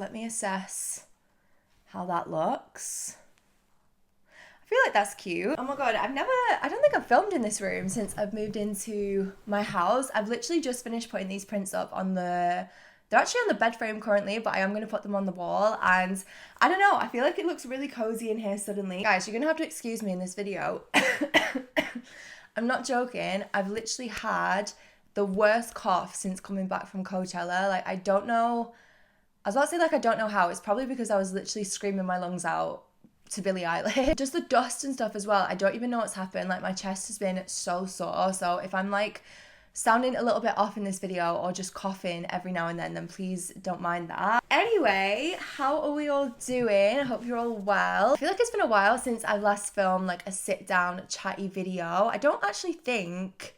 Let me assess how that looks. I feel like that's cute. Oh my god, I don't think I've filmed in this room since I've moved into my house. I've literally just finished putting these prints up on they're actually on the bed frame currently, but I am going to put them on the wall, and I don't know, I feel like it looks really cozy in here suddenly. Guys, you're going to have to excuse me in this video. I'm not joking, I've literally had the worst cough since coming back from Coachella. Like, I don't know, I was about to say like I don't know how, it's probably because I was literally screaming my lungs out to Billie Eilish. Just the dust and stuff as well, I don't even know what's happened. Like, my chest has been so sore, so if I'm like sounding a little bit off in this video or just coughing every now and then please don't mind that. Anyway, how are we all doing? I hope you're all well. I feel like it's been a while since I last filmed like a sit down chatty video. I don't actually think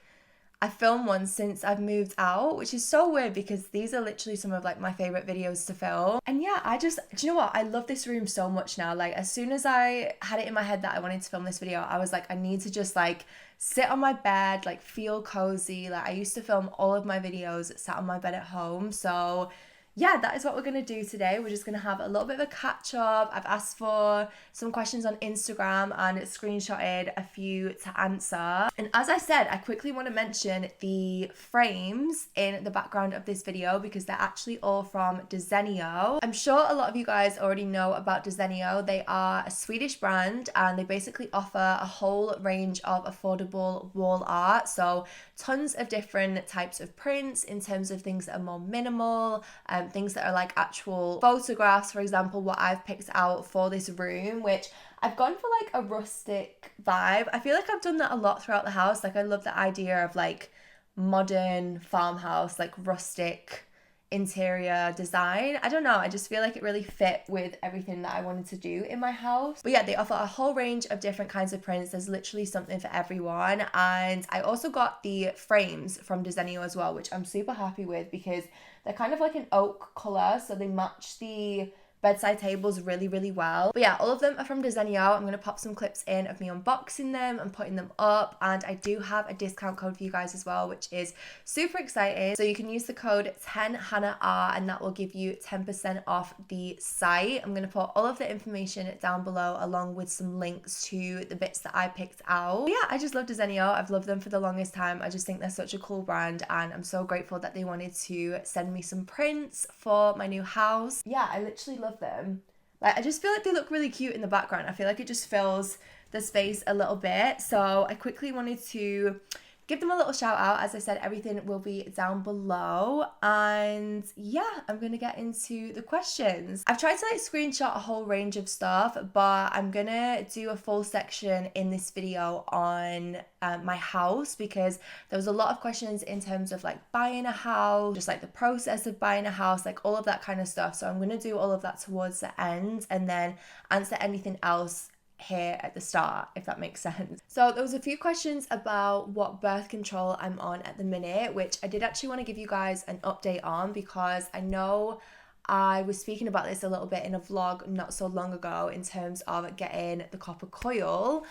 I filmed one since I've moved out, which is so weird because these are literally some of like my favorite videos to film. And yeah, do you know what? I love this room so much now. Like, as soon as I had it in my head that I wanted to film this video, I was like, I need to just like sit on my bed, like feel cozy. Like, I used to film all of my videos sat on my bed at home. So yeah, that is what we're going to do today. We're just going to have a little bit of a catch up. I've asked for some questions on Instagram and screenshotted a few to answer. And as I said, I quickly want to mention the frames in the background of this video because they're actually all from Desenio. I'm sure a lot of you guys already know about Desenio. They are a Swedish brand and they basically offer a whole range of affordable wall art. So tons of different types of prints in terms of things that are more minimal, things that are like actual photographs. For example, what I've picked out for this room, which I've gone for like a rustic vibe. I feel like I've done that a lot throughout the house. Like, I love the idea of like modern farmhouse, like rustic interior design. I don't know, I just feel like it really fit with everything that I wanted to do in my house. But yeah, they offer a whole range of different kinds of prints. There's literally something for everyone. And I also got the frames from Desenio as well, which I'm super happy with because they're kind of like an oak color, so they match the bedside tables really, really well. But yeah, all of them are from Desenio. I'm going to pop some clips in of me unboxing them and putting them up. And I do have a discount code for you guys as well, which is super exciting. So you can use the code 10HANNAHR and that will give you 10% off the site. I'm going to put all of the information down below along with some links to the bits that I picked out. But yeah, I just love Desenio. I've loved them for the longest time. I just think they're such a cool brand and I'm so grateful that they wanted to send me some prints for my new house. Yeah, I literally love them. Like, I just feel like they look really cute in the background. I feel like it just fills the space a little bit. So I quickly wanted to give them a little shout out. As I said, everything will be down below. And yeah, I'm gonna get into the questions. I've tried to like screenshot a whole range of stuff, but I'm gonna do a full section in this video on my house because there was a lot of questions in terms of like buying a house, just like the process of buying a house, like all of that kind of stuff. So I'm gonna do all of that towards the end and then answer anything else here at the start, if that makes sense. So there was a few questions about what birth control I'm on at the minute, which I did actually want to give you guys an update on because I know I was speaking about this a little bit in a vlog not so long ago in terms of getting the copper coil.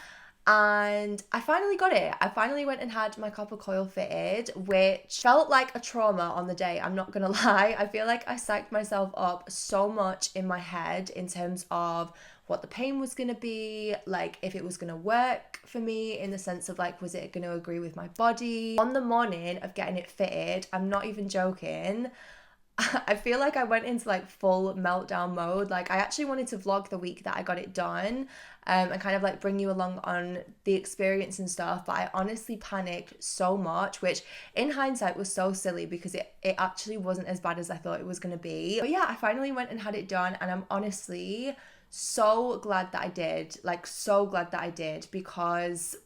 And I finally got it. I finally went and had my copper coil fitted, which felt like a trauma on the day, I'm not gonna lie. I feel like I psyched myself up so much in my head in terms of what the pain was gonna be, like if it was gonna work for me in the sense of like, was it gonna agree with my body? On the morning of getting it fitted, I'm not even joking, I feel like I went into like full meltdown mode. Like, I actually wanted to vlog the week that I got it done and kind of like bring you along on the experience and stuff, but I honestly panicked so much, which in hindsight was so silly because it actually wasn't as bad as I thought it was going to be. But yeah, I finally went and had it done and I'm honestly so glad that I did, like so glad that I did, because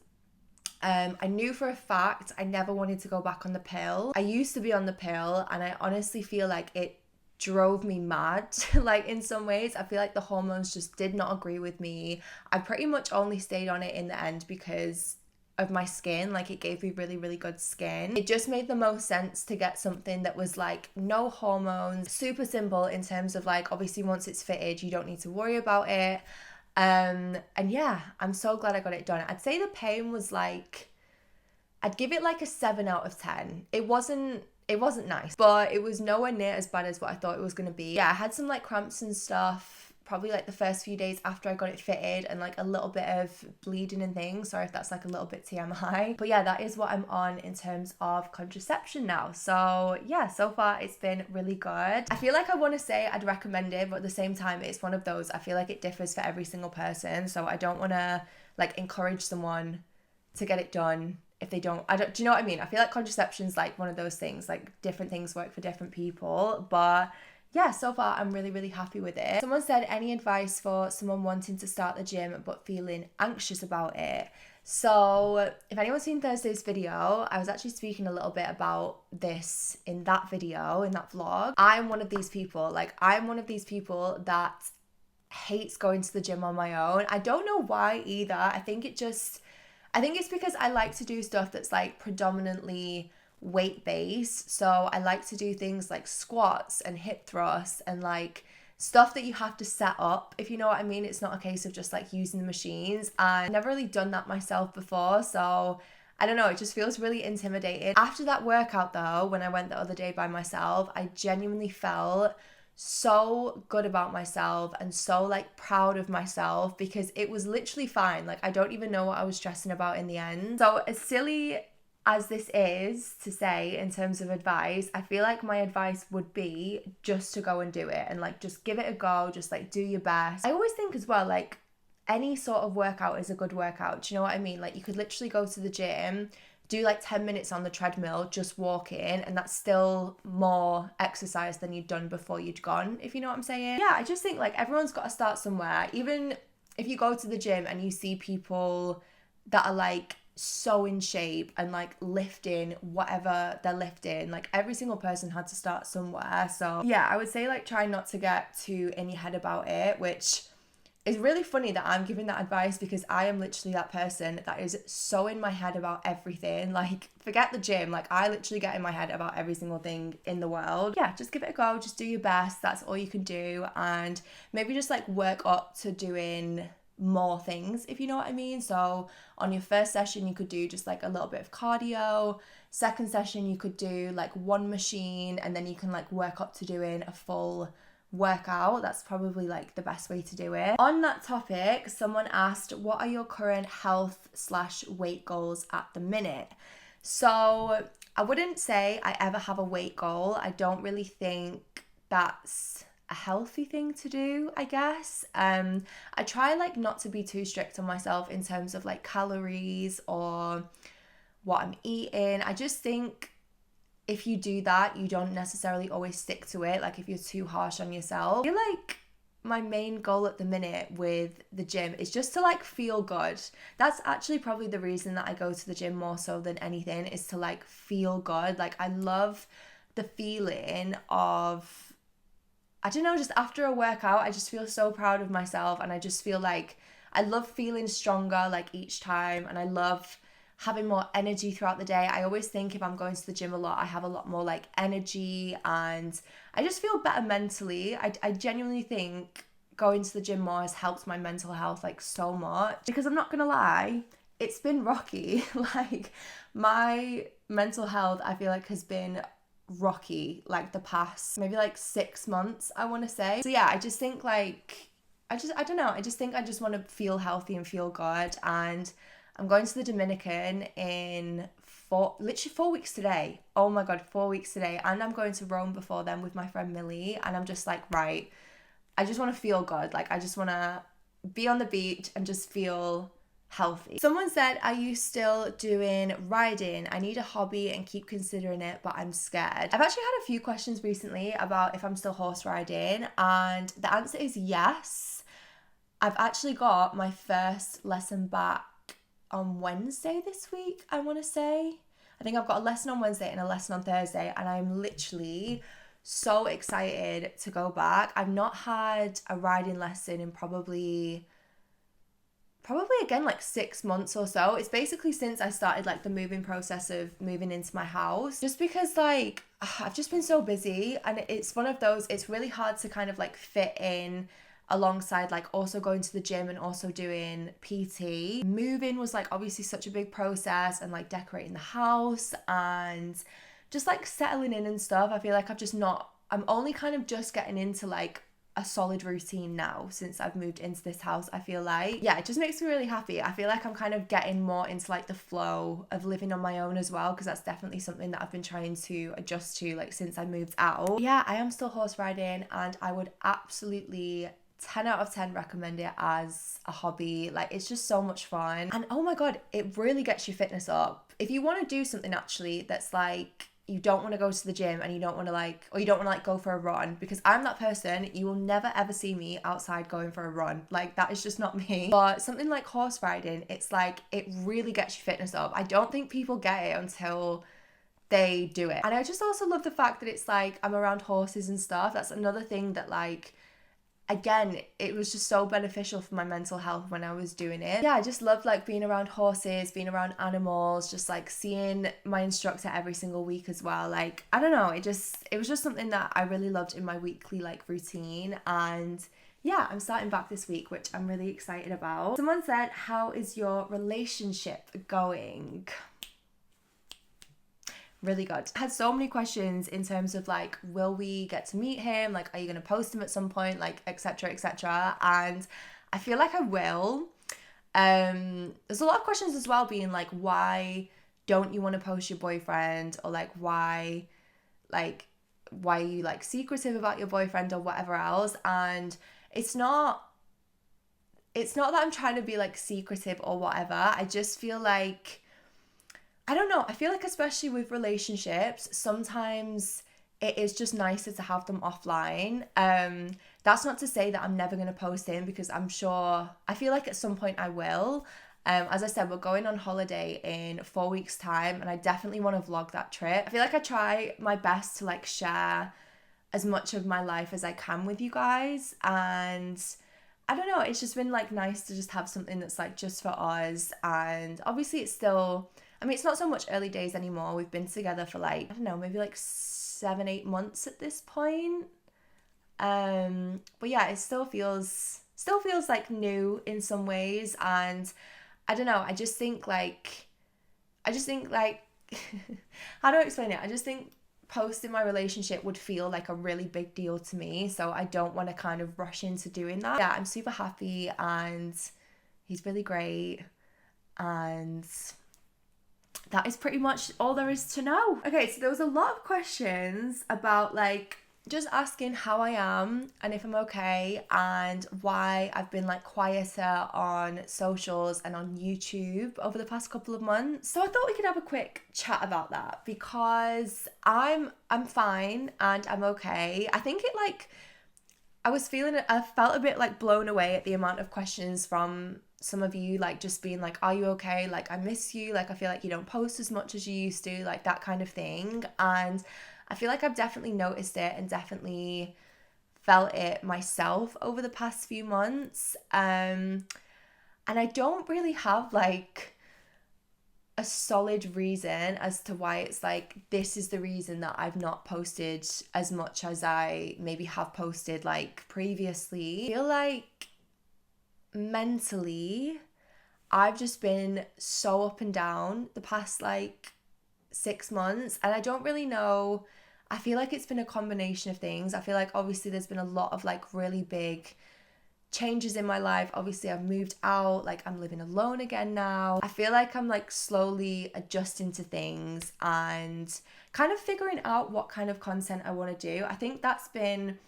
I knew for a fact I never wanted to go back on the pill. I used to be on the pill and I honestly feel like it drove me mad. Like, in some ways I feel like the hormones just did not agree with me. I pretty much only stayed on it in the end because of my skin. Like, it gave me really, really good skin. It just made the most sense to get something that was like no hormones, super simple in terms of like, obviously once it's fitted you don't need to worry about it. And yeah, I'm so glad I got it done. I'd say the pain was like, I'd give it like a 7 out of 10. It wasn't it wasn't nice, but it was nowhere near as bad as what I thought it was going to be. Yeah, I had some like cramps and stuff probably like the first few days after I got it fitted, and like a little bit of bleeding and things. Sorry if that's like a little bit TMI, but yeah, that is what I'm on in terms of contraception now. So yeah, so far it's been really good. I feel like I want to say I'd recommend it, but at the same time it's one of those, I feel like it differs for every single person, so I don't want to like encourage someone to get it done if they don't. Do you know what I mean? I feel like contraception's like one of those things, like different things work for different people, but yeah, so far I'm really, really happy with it. Someone said, any advice for someone wanting to start the gym but feeling anxious about it? So if anyone's seen Thursday's video, I was actually speaking a little bit about this in that video, in that vlog. I'm one of these people, that hates going to the gym on my own. I don't know why either. I think it's because I like to do stuff that's like predominantly weight based. So I like to do things like squats and hip thrusts and like stuff that you have to set up, if you know what I mean. It's not a case of just like using the machines. I've never really done that myself before, so I don't know, it just feels really intimidating. After that workout though, when I went the other day by myself, I genuinely felt so good about myself and so like proud of myself, because it was literally fine. Like I don't even know what I was stressing about in the end. So as silly as this is to say in terms of advice, I feel like my advice would be just to go and do it and like just give it a go, just like do your best. I always think as well, like any sort of workout is a good workout. Do you know what I mean? Like you could literally go to the gym, do like 10 minutes on the treadmill, just walking, and that's still more exercise than you'd done before you'd gone, if you know what I'm saying. Yeah, I just think like everyone's got to start somewhere. Even if you go to the gym and you see people that are like so in shape and like lifting whatever they're lifting, like every single person had to start somewhere. So yeah, I would say like try not to get too in your head about it, which is really funny that I'm giving that advice, because I am literally that person that is so in my head about everything. Like forget the gym, like I literally get in my head about every single thing in the world. Yeah, just give it a go, just do your best, that's all you can do, and maybe just like work up to doing more things, if you know what I mean. So on your first session you could do just like a little bit of cardio, second session you could do like one machine, and then you can like work up to doing a full workout. That's probably like the best way to do it. On that topic, someone asked, what are your current health/weight goals at the minute? So I wouldn't say I ever have a weight goal. I don't really think that's a healthy thing to do, I guess. I try like not to be too strict on myself in terms of like calories or what I'm eating. I just think if you do that, you don't necessarily always stick to it. Like if you're too harsh on yourself. I feel like my main goal at the minute with the gym is just to like feel good. That's actually probably the reason that I go to the gym more so than anything, is to like feel good. Like I love the feeling of, I don't know, just after a workout, I just feel so proud of myself, and I just feel like I love feeling stronger like each time, and I love having more energy throughout the day. I always think if I'm going to the gym a lot, I have a lot more like energy, and I just feel better mentally. I genuinely think going to the gym more has helped my mental health like so much, because I'm not gonna lie, it's been rocky. Like my mental health, I feel like has been rocky like the past maybe like 6 months, I want to say. So yeah, I just think like I don't know, I just think I just want to feel healthy and feel good, and I'm going to the Dominican in literally 4 weeks today. Oh my god, 4 weeks today. And I'm going to Rome before then with my friend Millie, and I'm just like, right, I just want to feel good. Like I just want to be on the beach and just feel healthy. Someone said, are you still doing riding? I need a hobby and keep considering it, but I'm scared. I've actually had a few questions recently about if I'm still horse riding, and the answer is yes. I've actually got my first lesson back on Wednesday this week, I want to say. I think I've got a lesson on Wednesday and a lesson on Thursday, and I'm literally so excited to go back. I've not had a riding lesson in probably again like 6 months or so. It's basically since I started like the moving process of moving into my house, just because like I've just been so busy, and it's one of those, it's really hard to kind of like fit in alongside like also going to the gym and also doing PT. Moving was like obviously such a big process, and like decorating the house and just like settling in and stuff. I feel like I'm only kind of just getting into like a solid routine now since I've moved into this house. I feel like, yeah, it just makes me really happy. I feel like I'm kind of getting more into like the flow of living on my own as well, because that's definitely something that I've been trying to adjust to like since I moved out. Yeah, I am still horse riding, and I would absolutely 10 out of 10 recommend it as a hobby. Like, it's just so much fun, and oh my god, it really gets your fitness up. If you want to do something actually that's like, you don't want to go to the gym and you don't want to go for a run, because I'm that person. You will never ever see me outside going for a run. Like, that is just not me. But something like horse riding, it's like, it really gets your fitness up. I don't think people get it until they do it. And I just also love the fact that it's like, I'm around horses and stuff. That's another thing that, like, again, it was just so beneficial for my mental health when I was doing it. Yeah, I just loved like being around horses, being around animals, just like seeing my instructor every single week as well. Like, I don't know, it was just something that I really loved in my weekly like routine. And yeah, I'm starting back this week, which I'm really excited about. Someone said, how is your relationship going? Really good. I had so many questions in terms of like, will we get to meet him? Like, are you going to post him at some point? Like, etc., etc. And I feel like I will. There's a lot of questions as well being like, why don't you want to post your boyfriend? Or like, why are you like secretive about your boyfriend or whatever else? And it's not that I'm trying to be like secretive or whatever. I just feel like, I don't know, I feel like especially with relationships, sometimes it is just nicer to have them offline. That's not to say that I'm never going to post him, because I feel like at some point I will. As I said, we're going on holiday in 4 weeks' time, and I definitely want to vlog that trip. I feel like I try my best to like share as much of my life as I can with you guys, and I don't know, it's just been like nice to just have something that's like just for us. And obviously it's still, I mean, it's not so much early days anymore. We've been together for like, I don't know, maybe like 7-8 months at this point. But yeah, it still feels like new in some ways. And I don't know, I just think like how do I explain it? I just think posting my relationship would feel like a really big deal to me. So I don't want to kind of rush into doing that. Yeah, I'm super happy, and he's really great. And that is pretty much all there is to know. Okay, so there was a lot of questions about like just asking how I am and if I'm okay, and why I've been like quieter on socials and on YouTube over the past couple of months. So I thought we could have a quick chat about that, because I'm fine and I'm okay. I think I felt a bit like blown away at the amount of questions from some of you, like just being like, are you okay? Like, I miss you. Like, I feel like you don't post as much as you used to, like that kind of thing. And I feel like I've definitely noticed it and definitely felt it myself over the past few months. And I don't really have like a solid reason as to why it's like, this is the reason that I've not posted as much as I maybe have posted like previously. I feel like mentally I've just been so up and down the past like 6 months, and I don't really know. I feel like it's been a combination of things. I feel like obviously there's been a lot of like really big changes in my life. Obviously I've moved out, like I'm living alone again now. I feel like I'm like slowly adjusting to things and kind of figuring out what kind of content I want to do. I think that's been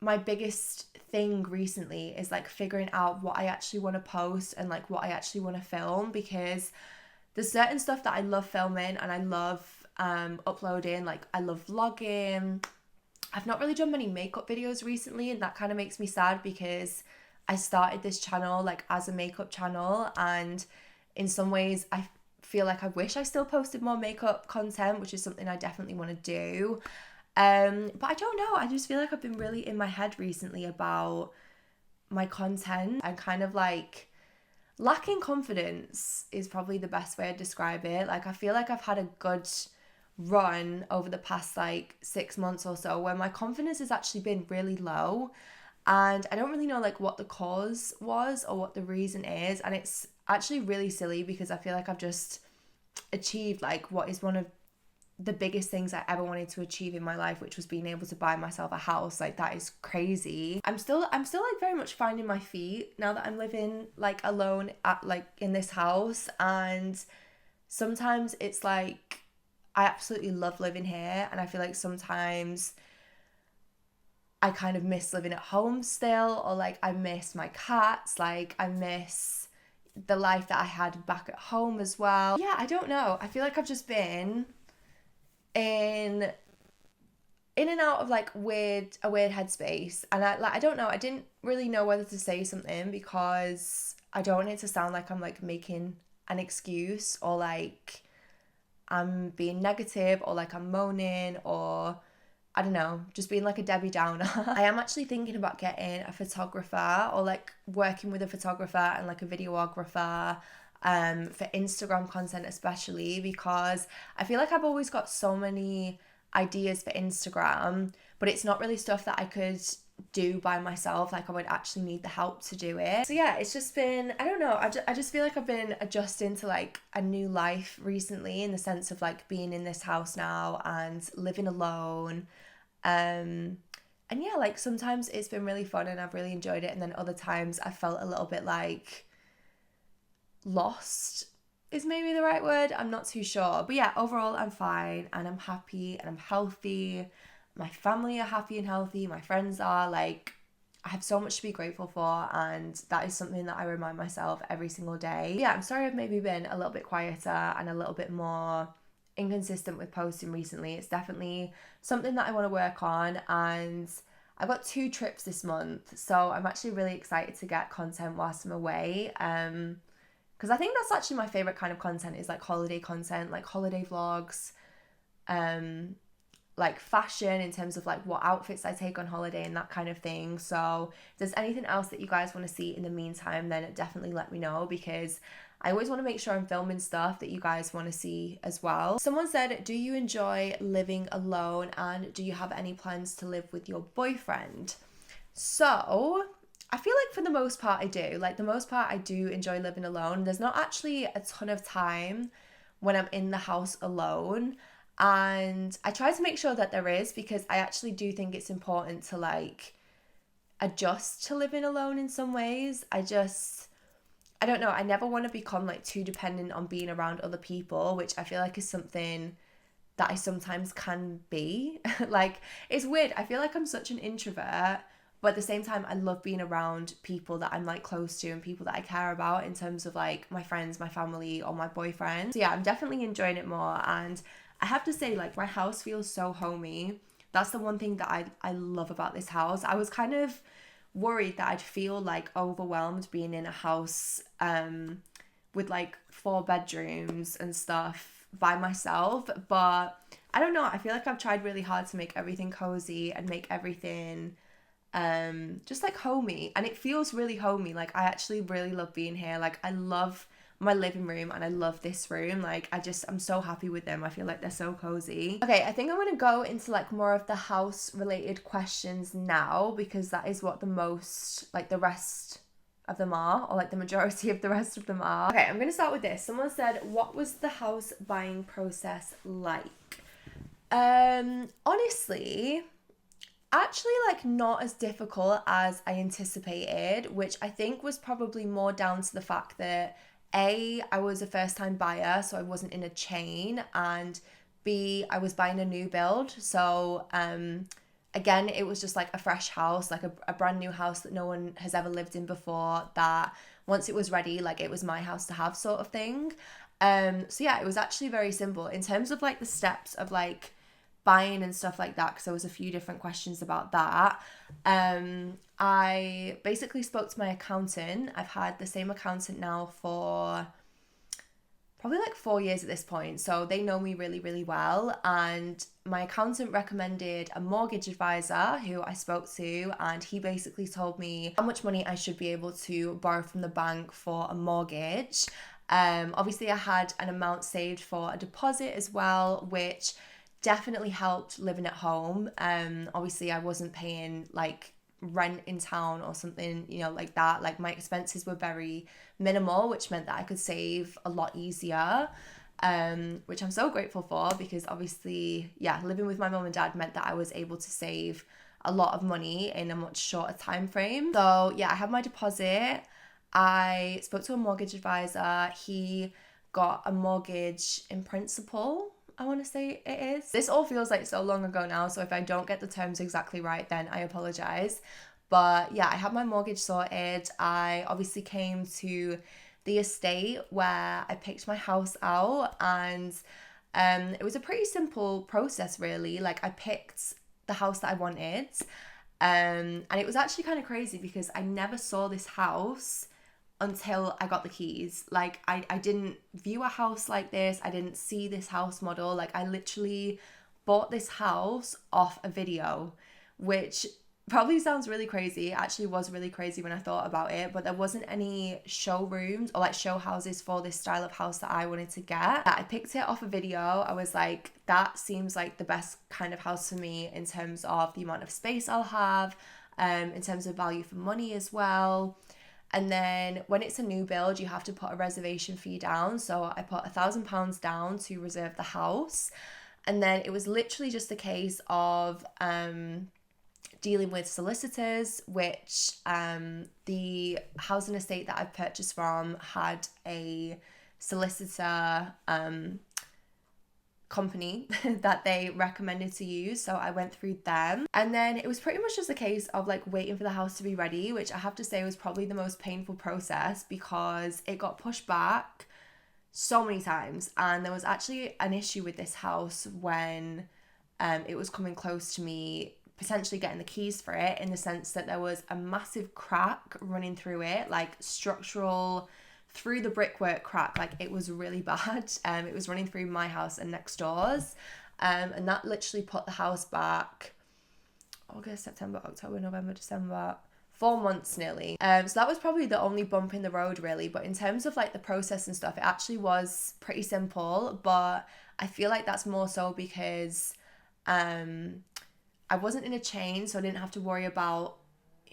my biggest thing recently, is like figuring out what I actually want to post and like what I actually want to film, because there's certain stuff that I love filming and I love uploading. Like, I love vlogging. I've not really done many makeup videos recently, and that kind of makes me sad, because I started this channel like as a makeup channel, and in some ways I feel like I wish I still posted more makeup content, which is something I definitely want to do. But I don't know, I just feel like I've been really in my head recently about my content, and kind of like lacking confidence is probably the best way to describe it. Like, I feel like I've had a good run over the past like 6 months or so where my confidence has actually been really low, and I don't really know like what the cause was or what the reason is. And it's actually really silly, because I feel like I've just achieved like what is one of the biggest things I ever wanted to achieve in my life, which was being able to buy myself a house. Like, that is crazy. I'm still like very much finding my feet now that I'm living like alone at like in this house. And sometimes it's like I absolutely love living here, and I feel like sometimes I kind of miss living at home still, or like I miss my cats, like I miss the life that I had back at home as well. Yeah, I don't know. I feel like I've just been in and out of like a weird headspace, and I don't know, I didn't really know whether to say something because I don't want it to sound like I'm like making an excuse, or like I'm being negative, or like I'm moaning, or I don't know, just being like a Debbie Downer. I am actually thinking about getting a photographer, or like working with a photographer and like a videographer for Instagram content, especially because I feel like I've always got so many ideas for Instagram, but it's not really stuff that I could do by myself. Like, I would actually need the help to do it. So yeah, it's just been, I don't know, I just feel like I've been adjusting to like a new life recently, in the sense of like being in this house now and living alone. And yeah, like sometimes it's been really fun and I've really enjoyed it, and then other times I felt a little bit like lost is maybe the right word, I'm not too sure. But yeah, overall I'm fine and I'm happy and I'm healthy. My family are happy and healthy, my friends are. Like, I have so much to be grateful for, and that is something that I remind myself every single day. Yeah, I'm sorry I've maybe been a little bit quieter and a little bit more inconsistent with posting recently. It's definitely something that I want to work on, and I've got 2 trips this month, so I'm actually really excited to get content whilst I'm away, because I think that's actually my favorite kind of content, is like holiday content, like holiday vlogs, like fashion in terms of like what outfits I take on holiday and that kind of thing. So if there's anything else that you guys want to see in the meantime, then definitely let me know, because I always want to make sure I'm filming stuff that you guys want to see as well. Someone said, do you enjoy living alone, and do you have any plans to live with your boyfriend? So I feel like for the most part I do. Like, the most part I do enjoy living alone. There's not actually a ton of time when I'm in the house alone, and I try to make sure that there is, because I actually do think it's important to like adjust to living alone in some ways. I don't know, I never want to become like too dependent on being around other people, which I feel like is something that I sometimes can be. Like, it's weird, I feel like I'm such an introvert, but at the same time I love being around people that I'm like close to and people that I care about, in terms of like my friends, my family, or my boyfriend. So yeah, I'm definitely enjoying it more, and I have to say, like, my house feels so homey. That's the one thing that I love about this house. I was kind of worried that I'd feel like overwhelmed being in a house with like 4 bedrooms and stuff by myself, but I don't know, I feel like I've tried really hard to make everything cozy and make everything just like homey, and it feels really homey. Like, I actually really love being here. Like, I love my living room and I love this room. Like, I'm so happy with them. I feel like they're so cozy. Okay, I think I'm gonna go into like more of the house related questions now, because that is what the most, like, the rest of them are, or like the majority of the rest of them are. Okay, I'm gonna start with this. Someone said, what was the house buying process like? Honestly, actually, like, not as difficult as I anticipated, which I think was probably more down to the fact that A, I was a first time buyer, so I wasn't in a chain, and B, I was buying a new build. So again, it was just like a fresh house, like a brand new house that no one has ever lived in before, that once it was ready, like, it was my house to have, sort of thing. So yeah, it was actually very simple in terms of like the steps of like buying and stuff like that, because there was a few different questions about that. I basically spoke to my accountant. I've had the same accountant now for probably like 4 years at this point, so they know me really, really well, and my accountant recommended a mortgage advisor who I spoke to, and he basically told me how much money I should be able to borrow from the bank for a mortgage. Obviously I had an amount saved for a deposit as well, which definitely helped living at home. Obviously I wasn't paying like rent in town or something, you know, like that. Like, my expenses were very minimal, which meant that I could save a lot easier. which I'm so grateful for, because obviously, yeah, living with my mum and dad meant that I was able to save a lot of money in a much shorter time frame. So yeah, I had my deposit. I spoke to a mortgage advisor. He got a mortgage in principle, I want to say it is. This all feels like so long ago now, so if I don't get the terms exactly right, then I apologize. But yeah, I had my mortgage sorted. I obviously came to the estate where I picked my house out, and it was a pretty simple process, really. Like, I picked the house that I wanted, and it was actually kind of crazy because I never saw this house until I got the keys. Like, I didn't view a house like this. I didn't see this house model. Like, I literally bought this house off a video, which probably sounds really crazy. It actually was really crazy when I thought about it, but there wasn't any showrooms or like show houses for this style of house that I wanted to get. I picked it off a video. I was like, that seems like the best kind of house for me in terms of the amount of space I'll have, in terms of value for money as well. And then when it's a new build, you have to put a reservation fee down. So I put £1,000 down to reserve the house. And then it was literally just a case of dealing with solicitors, which the housing estate that I've purchased from had a solicitor company that they recommended to use, so I went through them. And then it was pretty much just a case of like waiting for the house to be ready, which I have to say was probably the most painful process because it got pushed back so many times. And there was actually an issue with this house when it was coming close to me potentially getting the keys for it, in the sense that there was a massive crack running through it, like structural through the brickwork crack. Like, it was really bad. It was running through my house and next doors, and that literally put the house back August, September, October, November, December, 4 months nearly. So that was probably the only bump in the road, really. But in terms of like the process and stuff, it actually was pretty simple. But I feel like that's more so because I wasn't in a chain, so I didn't have to worry about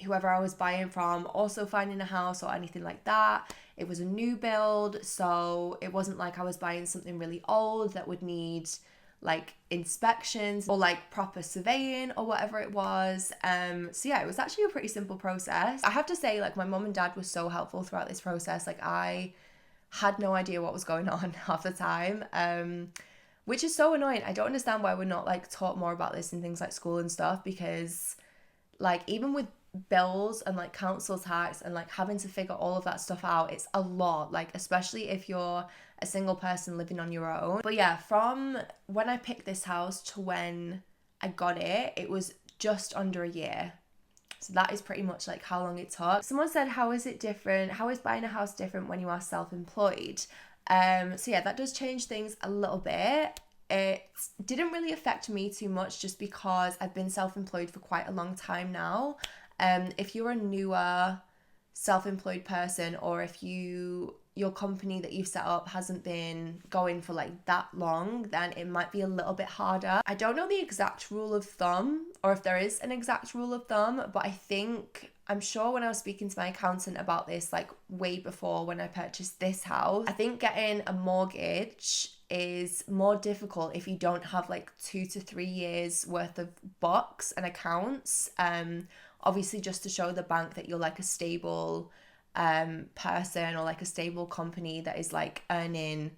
whoever I was buying from also finding a house or anything like that. It was a new build, so it wasn't like I was buying something really old that would need like inspections or like proper surveying or whatever it was. So yeah, it was actually a pretty simple process. I have to say, like, my mum and dad were so helpful throughout this process. Like, I had no idea what was going on half the time, which is so annoying. I don't understand why we're not like taught more about this in things like school and stuff, because like even with bills and like council tax and like having to figure all of that stuff out, it's a lot, like especially if you're a single person living on your own. But yeah, from when I picked this house to when I got it, it was just under a year. So that is pretty much like how long it took. Someone said, how is it different? How is buying a house different when you are self-employed? So yeah, that does change things a little bit. It didn't really affect me too much just because I've been self-employed for quite a long time now. If you're a newer self-employed person, or if your company that you've set up hasn't been going for like that long, then it might be a little bit harder. I don't know the exact rule of thumb, or if there is an exact rule of thumb, but I'm sure when I was speaking to my accountant about this, like way before when I purchased this house, I think getting a mortgage is more difficult if you don't have like 2 to 3 years worth of books and accounts. Obviously just to show the bank that you're like a stable person, or like a stable company that is like earning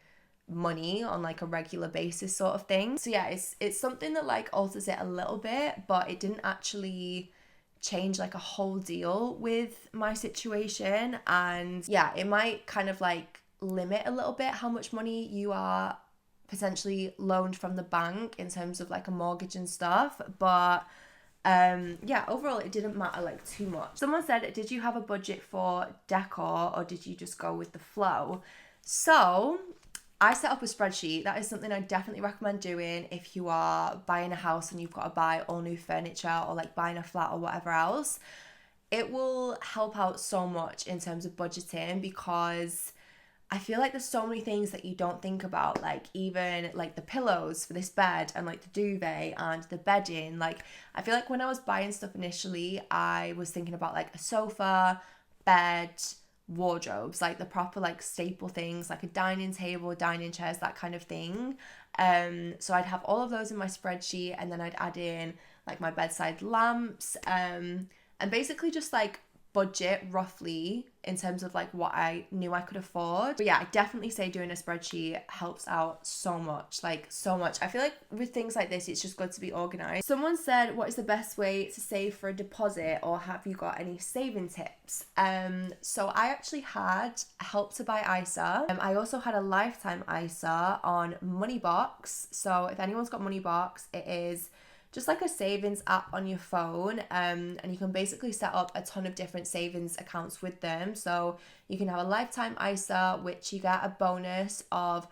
money on like a regular basis sort of thing. So yeah, it's something that like alters it a little bit, but it didn't actually change like a whole deal with my situation. And yeah, it might kind of like limit a little bit how much money you are potentially loaned from the bank in terms of like a mortgage and stuff, but yeah, overall it didn't matter like too much. Someone said, did you have a budget for decor or did you just go with the flow? So I set up a spreadsheet. That is something I definitely recommend doing if you are buying a house and you've got to buy all new furniture, or like buying a flat or whatever else. It will help out so much in terms of budgeting, because I feel like there's so many things that you don't think about, like even like the pillows for this bed and like the duvet and the bedding. Like, I feel like when I was buying stuff initially, I was thinking about like a sofa, bed, wardrobes, like the proper like staple things, like a dining table, dining chairs, that kind of thing. So I'd have all of those in my spreadsheet, and then I'd add in like my bedside lamps, and basically just like budget roughly in terms of like what I knew I could afford. But yeah, I definitely say doing a spreadsheet helps out so much, like so much. I feel like with things like this, it's just good to be organized. Someone said, what is the best way to save for a deposit, or have you got any saving tips? So I actually had Help to Buy ISA. I also had a lifetime ISA on Moneybox. So if anyone's got Moneybox, it is just like a savings app on your phone, and you can basically set up a ton of different savings accounts with them. So you can have a lifetime ISA, which you get a bonus of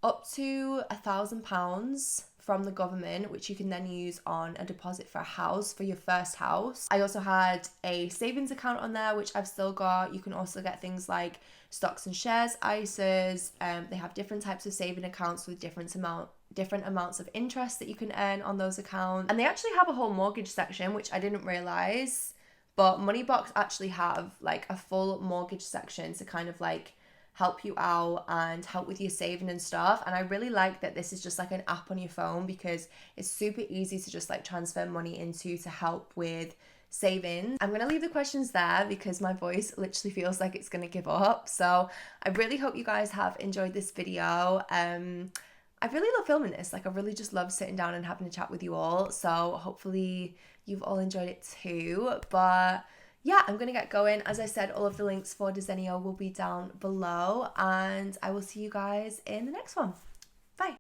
up to £1,000 from the government, which you can then use on a deposit for a house, for your first house. I also had a savings account on there, which I've still got. You can also get things like stocks and shares ISAs. They have different types of saving accounts with different amounts of interest that you can earn on those accounts. And they actually have a whole mortgage section, which I didn't realize, but Moneybox actually have like a full mortgage section to kind of like help you out and help with your saving and stuff. And I really like that this is just like an app on your phone, because it's super easy to just like transfer money into to help with savings. I'm gonna leave the questions there because my voice literally feels like it's gonna give up. So I really hope you guys have enjoyed this video. I really love filming this. Like, I really just love sitting down and having a chat with you all. So hopefully you've all enjoyed it too. But yeah, I'm going to get going. As I said, all of the links for Desenio will be down below, and I will see you guys in the next one.